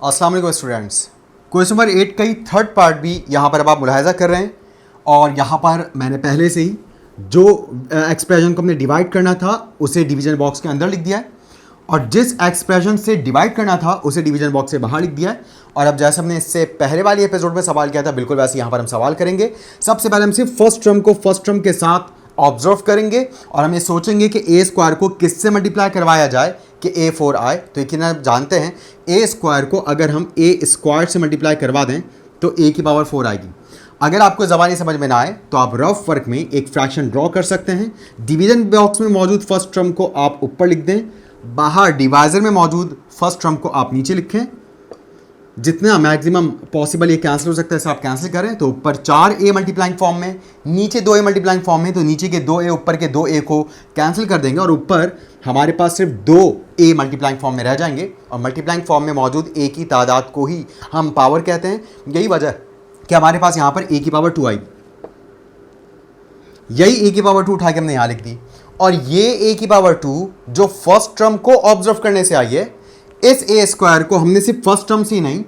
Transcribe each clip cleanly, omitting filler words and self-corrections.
अस्सलाम वालेकुम students. Question number 8 का ही थर्ड पार्ट भी यहाँ पर अब आप मुलाहिजा कर रहे हैं और यहाँ पर मैंने पहले से ही जो एक्सप्रेशन को हमने डिवाइड करना था उसे डिवीजन बॉक्स के अंदर लिख दिया है और जिस एक्सप्रेशन से डिवाइड करना था उसे डिवीजन बॉक्स से बाहर लिख दिया है। और अब जैसे हमने इससे पहले वाली एपिसोड में सवाल किया था बिल्कुल वैसे यहाँ पर हम सवाल करेंगे। सबसे पहले हम सिर्फ फर्स्ट टर्म को फर्स्ट टर्म के साथ ऑब्जर्व करेंगे और हम ये सोचेंगे कि ए स्क्वायर को किससे मल्टीप्लाई करवाया जाए कि ए 4 आए। तो यकीन आप जानते हैं ए स्क्वायर को अगर हम ए स्क्वायर से मल्टीप्लाई करवा दें तो ए की पावर 4 आएगी। अगर आपको ज़बानी समझ में ना आए तो आप रफ वर्क में एक फ्रैक्शन ड्रॉ कर सकते हैं। डिवीजन बॉक्स में मौजूद फर्स्ट टर्म को आप ऊपर लिख दें, बाहर डिवाइजर में मौजूद फर्स्ट टर्म को आप नीचे लिखें। जितना मैक्सिमम पॉसिबल ये कैंसिल हो सकता है इसे आप कैंसिल करें। तो ऊपर 4a मल्टीप्लाइंग फॉर्म में, नीचे 2a मल्टीप्लाइंग फॉर्म में, तो नीचे के 2a ऊपर के 2a को कैंसिल कर देंगे और ऊपर हमारे पास सिर्फ 2a मल्टीप्लाइंग फॉर्म में रह जाएंगे। और मल्टीप्लाइंग फॉर्म में मौजूद a की तादाद को ही हम पावर कहते हैं। यही वजह कि हमारे पास यहाँ पर a की पावर 2 आई, यही a की पावर 2 उठा के हमने यहाँ लिख दी। और ये a की पावर 2 जो फर्स्ट टर्म को ऑब्जर्व करने से आई है, इस ए स्क्वायर को हमने सिर्फ फर्स्ट टर्म से ही नहीं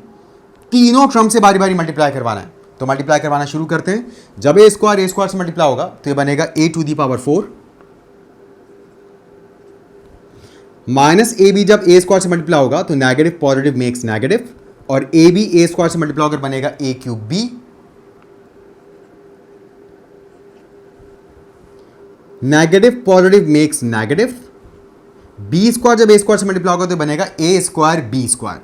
तीनों टर्म से बारी बारी मल्टीप्लाई करवाना है। तो मल्टीप्लाई करवाना शुरू करते हैं। जब ए स्क्वायर से मल्टीप्लाई होगा तो ये बनेगा a to the power 4 minus a b. जब ए स्क्वायर से मल्टीप्लाई होगा तो नेगेटिव पॉजिटिव मेक्स नेगेटिव और ए बी ए स्क्वायर से मल्टीप्लाई होकर बनेगा a cube b. Negative positive makes negative. B square जब ए स्क्वायर से मल्टीप्लाई होगा तो बनेगा ए स्क्वायर बी स्क्वायर।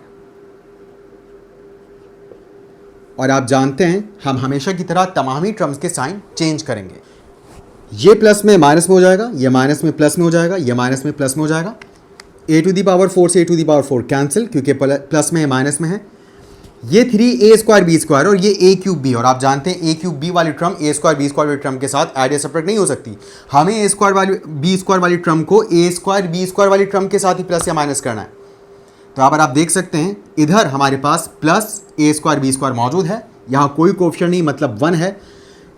और आप जानते हैं हम हमेशा की तरह तमाम ही टर्म्स के साइन चेंज करेंगे। ये प्लस में माइनस में हो जाएगा, ये माइनस में प्लस में हो जाएगा, ये माइनस में प्लस में हो जाएगा। ए टू दी पावर 4 से ए टू दी पावर 4 कैंसिल क्योंकि प्लस में है माइनस में है। ये 3a स्क्वायर बी स्क्वायर और ये a क्यूब बी। और आप जानते हैं a क्यूब बी वाली term a square B square वाली टर्म के साथ ऐड या सेपरेट नहीं हो सकती। हमें a स्क्वायर वाली बी स्क्वायर वाली टर्म को a स्क्वायर बी स्क्वायर वाली टर्म के साथ ही प्लस या माइनस करना है। तो यहाँ पर आप देख सकते हैं इधर हमारे पास plus a square B square मौजूद है, यहाँ कोई कोएफिशिएंट नहीं मतलब 1 है।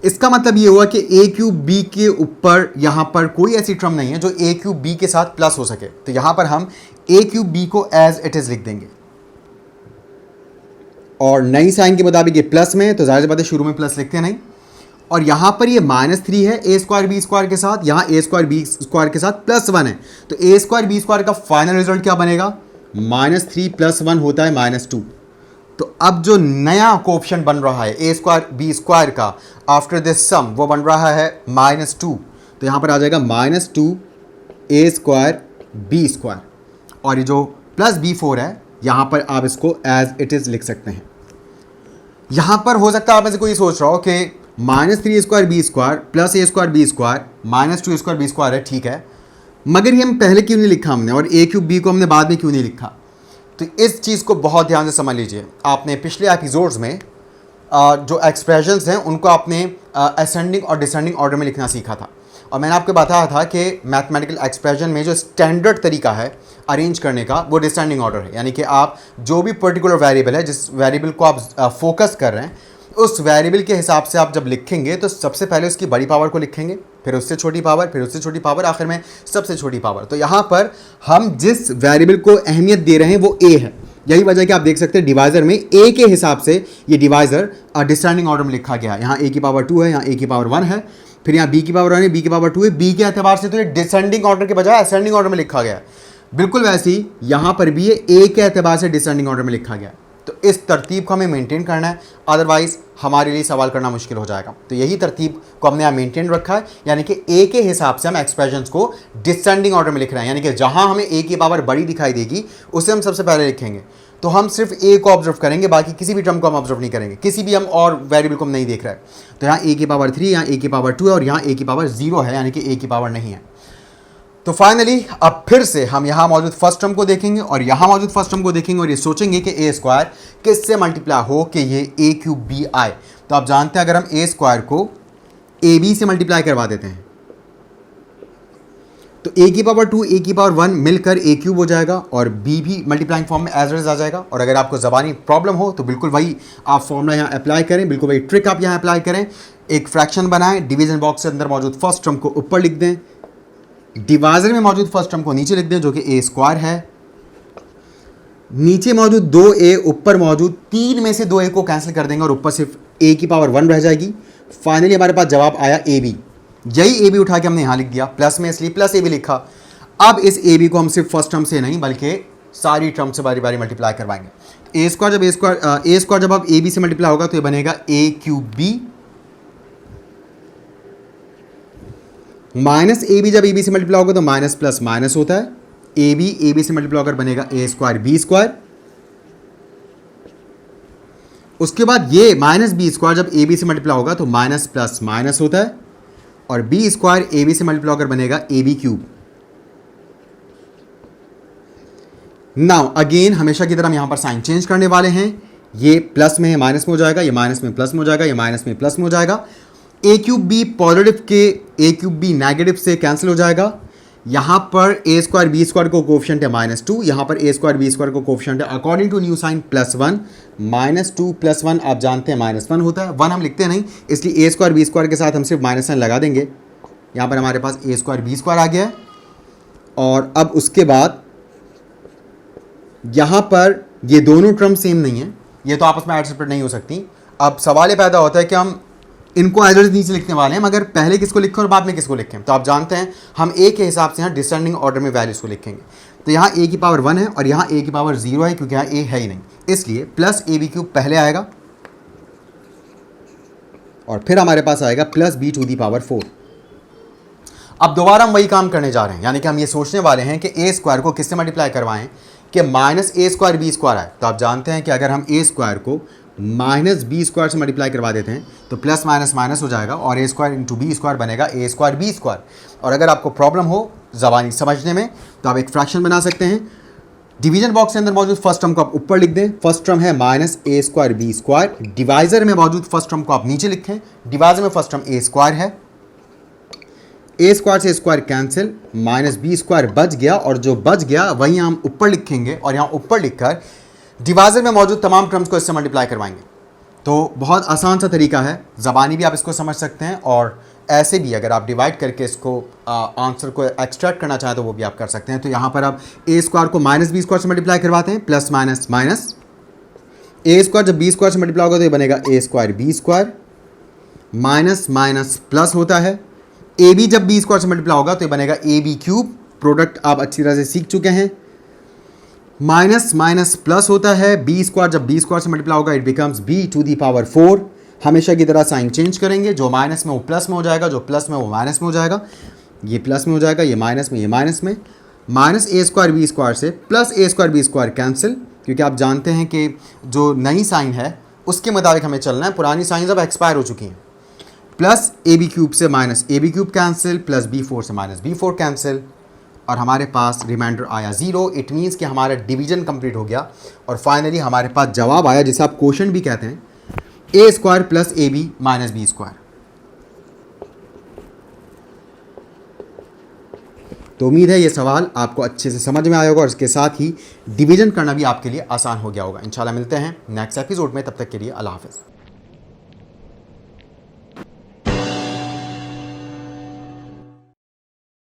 इसका मतलब ये हुआ कि a क्यूब बी के ऊपर यहाँ पर कोई ऐसी टर्म नहीं है जो a क्यूब बी के साथ प्लस हो सके। तो यहाँ पर हम a क्यूब बी को एज इट इज़ लिख देंगे और नई साइन के मुताबिक ये प्लस में है तो ज़ाहिर सी बात है शुरू में प्लस लिखते नहीं। और यहाँ पर ये -3 है a स्क्वायर बी स्क्वायर के साथ, यहाँ a स्क्वायर बी स्क्वायर के साथ +1 है। तो a स्क्वायर बी स्क्वायर का फाइनल रिजल्ट क्या बनेगा? -3 + 1 होता है -2। तो अब जो नया कोएफिशिएंट बन रहा है a स्क्वायर बी स्क्वायर का आफ्टर दिस सम वो बन रहा है -2। तो यहाँ पर आ जाएगा -2 a स्क्वायर बी स्क्वायर और ये जो +b4 है यहाँ पर आप इसको एज इट इज़ लिख सकते हैं। यहाँ पर हो सकता है आप में से कोई सोच रहा हो कि -3 square B square plus a square B square -2 square B square है, ठीक है, मगर ये हम पहले क्यों नहीं लिखा हमने और a क्यूब बी को हमने बाद में क्यों नहीं लिखा? तो इस चीज़ को बहुत ध्यान से समझ लीजिए। आपने पिछले एपिसोड्स में जो एक्सप्रेशंस हैं उनको आपने असेंडिंग और डिसेंडिंग ऑर्डर में लिखना सीखा था और मैंने आपको बताया था कि मैथमेटिकल एक्सप्रेशन में जो स्टैंडर्ड तरीका है अरेंज करने का वो डिसेंडिंग ऑर्डर है। यानी कि आप जो भी पर्टिकुलर वेरिएबल है, जिस वेरिएबल को आप फोकस कर रहे हैं, उस वेरिएबल के हिसाब से आप जब लिखेंगे तो सबसे पहले उसकी बड़ी पावर को लिखेंगे, फिर उससे छोटी पावर, फिर उससे छोटी पावर, आखिर में सबसे छोटी पावर। तो यहाँ पर हम जिस वेरिएबल को अहमियत दे रहे हैं वो a है। यही वजह कि आप देख सकते हैं डिवाइजर में a के हिसाब से ये डिवाइजर डिसेंडिंग ऑर्डर में लिखा गया है। यहाँ a की पावर 2 है, यहाँ a की पावर 1 है, फिर यहाँ b की पावर 1 है, b की पावर 2 है। b के एतबार से तो ये डिसेंडिंग ऑर्डर के बजाय असेंडिंग ऑर्डर में लिखा गया है। बिल्कुल वैसे ही यहाँ पर भी ये a के एतबार से डिसेंडिंग ऑर्डर में लिखा गया है। तो इस तरतीब को हमें मेंटेन करना है, अदरवाइज हमारे लिए सवाल करना मुश्किल हो जाएगा। तो यही तरतीब को हमने यहाँ मेंटेन रखा है, यानी कि a के हिसाब से हम एक्सप्रेशंस को डिसेंडिंग ऑर्डर में लिख रहे हैं। यानी कि जहाँ हमें a की पावर बड़ी दिखाई देगी उसे हम सबसे पहले लिखेंगे। तो हम सिर्फ a को ऑब्जर्व करेंगे, बाकी किसी भी टर्म को हम ऑब्जर्व नहीं करेंगे, किसी भी हम और वेरिएबल को हम नहीं देख रहे हैं। तो यहाँ a की पावर 3, यहाँ a की पावर 2 है और यहाँ a की पावर 0 है, यानी कि a की पावर नहीं है। तो फाइनली अब फिर से हम यहाँ मौजूद फर्स्ट टर्म को देखेंगे और यहाँ मौजूद फर्स्ट टर्म को देखेंगे और ये सोचेंगे कि a स्क्वायर किससे मल्टीप्लाई हो कि ये a क्यूब बी आए। तो आप जानते हैं अगर हम a स्क्वायर को ए बी से मल्टीप्लाई करवा देते हैं तो a की पावर 2 a की पावर 1 मिलकर a क्यूब हो जाएगा और b भी मल्टीप्लाइंग फॉर्म में एज इट इज आ जाएगा। और अगर आपको ज़बानी प्रॉब्लम हो तो बिल्कुल वही आप फॉर्मूला यहाँ अप्लाई करें, बिल्कुल वही ट्रिक आप यहाँ अप्लाई करें। एक फ्रैक्शन बनाएं, डिवीजन बॉक्स के अंदर मौजूद फर्स्ट टर्म को ऊपर लिख दें, डिवाइजर में मौजूद फर्स्ट टर्म को नीचे लिख दें जो कि a स्क्वायर है। नीचे मौजूद 2a, ऊपर मौजूद 3 में से 2a को कैंसिल कर देंगे और ऊपर सिर्फ a की पावर 1 रह जाएगी। फाइनली हमारे पास जवाब आया ab। यही ab उठा के हमने यहाँ लिख दिया प्लस में, इसलिए प्लस ab लिखा। अब इस ab को हम सिर्फ फर्स्ट टर्म से नहीं बल्कि सारी टर्म से बारी बारी मल्टीप्लाई करवाएंगे। a स्क्वायर जब अब ab से मल्टीप्लाई होगा तो ये बनेगा a cube b, minus ab जब ab से मल्टीप्लाई होगा तो माइनस प्लस माइनस होता है, ab से मल्टीप्लाई होकर बनेगा a स्क्वायर b स्क्वायर। उसके बाद ये माइनस बी स्क्वायर जब ab से मल्टीप्लाई होगा तो माइनस प्लस माइनस होता है, और b स्क्वायर ab से मल्टीप्लाई होकर बनेगा ab क्यूब। नाउ अगेन हमेशा की तरह हम यहां पर साइन चेंज करने वाले हैं। ये प्लस में है माइनस में हो जाएगा, ये माइनस में प्लस में हो जाएगा, ये माइनस में प्लस में हो जाएगा। a क्यूब b पॉजिटिव के a क्यूब b नेगेटिव से कैंसिल हो जाएगा। यहाँ पर a स्क्वायर बी स्क्वायर को कोफिशिएंट है -2, यहाँ पर a स्क्वायर बी स्क्वायर को कोफिशिएंट है अकॉर्डिंग टू न्यू साइन +1। -2 + 1 आप जानते हैं -1 होता है, 1 हम लिखते नहीं, इसलिए a स्क्वायर बी स्क्वायर के साथ हम सिर्फ -1 लगा देंगे। यहाँ पर हमारे पास a स्क्वायर बी स्क्वायर आ गया है। और अब उसके बाद यहाँ पर ये दोनों टर्म सेम नहीं है, ये तो आपस में ऐड सेपरेट नहीं हो सकती। अब सवाल ये पैदा होता है कि हम इनको एज नीचे लिखने वाले हैं, मगर पहले किसको लिखें और बाद में किसको लिखें। तो आप जानते हैं हम a के हिसाब से यहाँ डिसेंडिंग ऑर्डर में वैल्यूज को लिखेंगे। तो यहाँ a की पावर 1 है और यहाँ a की पावर 0 है, क्योंकि यहाँ a है ही नहीं, इसलिए प्लस ab क्यूब पहले आएगा और फिर हमारे पास आएगा plus b to the power 4। अब दोबारा हम वही काम करने जा रहे हैं, यानी कि हम ये सोचने वाले हैं कि a स्क्वायर को किससे मल्टीप्लाई करवाएं कि minus a square B square आए। तो आप जानते हैं कि अगर हम a स्क्वायर को माइनस बी स्क्वायर से मल्टीप्लाई करवा देते हैं तो प्लस माइनस माइनस हो जाएगा और a square into b square बनेगा a स्क्वायर बी स्क्वायर। और अगर आपको प्रॉब्लम हो ज़बानी समझने में तो आप एक फ्रैक्शन बना सकते हैं। डिवीजन बॉक्स के अंदर मौजूद फर्स्ट टर्म को आप ऊपर लिख दें, फर्स्ट टर्म है minus a square B square. Divisor में मौजूद फर्स्ट टर्म को आप नीचे लिखें, डिवाइजर में फर्स्ट टर्म a स्क्वायर है, a स्क्वायर से square cancel, minus b square बच गया और जो बच गया वही हम ऊपर लिखेंगे और यहाँ ऊपर लिखकर डिवाइजर में मौजूद तमाम टर्म्स को इससे मल्टीप्लाई करवाएंगे। तो बहुत आसान सा तरीका है, ज़बानी भी आप इसको समझ सकते हैं और ऐसे भी अगर आप डिवाइड करके इसको आंसर को एक्सट्रैक्ट करना चाहें तो वो भी आप कर सकते हैं। तो यहाँ पर आप a स्क्वायर को माइनस बी स्क्वायर से मल्टीप्लाई करवाते हैं, plus minus minus, a square जब बी स्क्वायर से मल्टीप्लाई होगा तो ये बनेगा a square B square, minus minus plus होता है, ए बी जब बी स्क्वायर से मल्टीप्लाई होगा तो ये बनेगा ए बी क्यूब। प्रोडक्ट आप अच्छी तरह से सीख चुके हैं। माइनस माइनस प्लस होता है, बी स्क्वायर जब बी स्क्वायर से मल्टीप्लाई होगा it becomes b to the power 4। हमेशा की तरह साइन चेंज करेंगे, जो माइनस में वो प्लस में हो जाएगा, जो प्लस में वो माइनस में हो जाएगा, ये प्लस में हो जाएगा, ये माइनस में, ये माइनस में। Minus a square B square से plus a square B square cancel, क्योंकि आप जानते हैं कि जो नई साइन है उसके मुताबिक हमें चलना है, पुरानी साइन अब एक्सपायर हो चुकी हैं। प्लस ए बी क्यूब से minus a b cube cancel, plus b4 से माइनस b4 कैंसिल, और हमारे पास रिमाइंडर आया 0। इट मीन्स कि हमारा डिवीजन कंप्लीट हो गया और फाइनली हमारे पास जवाब आया जिसे आप क्वोशंट भी कहते हैं, a square plus a b minus b square. तो उम्मीद है ये सवाल आपको अच्छे से समझ में आया होगा और इसके साथ ही डिवीजन करना भी आपके लिए आसान हो गया होगा। इंशाल्लाह मिलते हैं नेक्स्ट एपिसोड में, तब तक के लिए अल्लाह हाफ़िज़।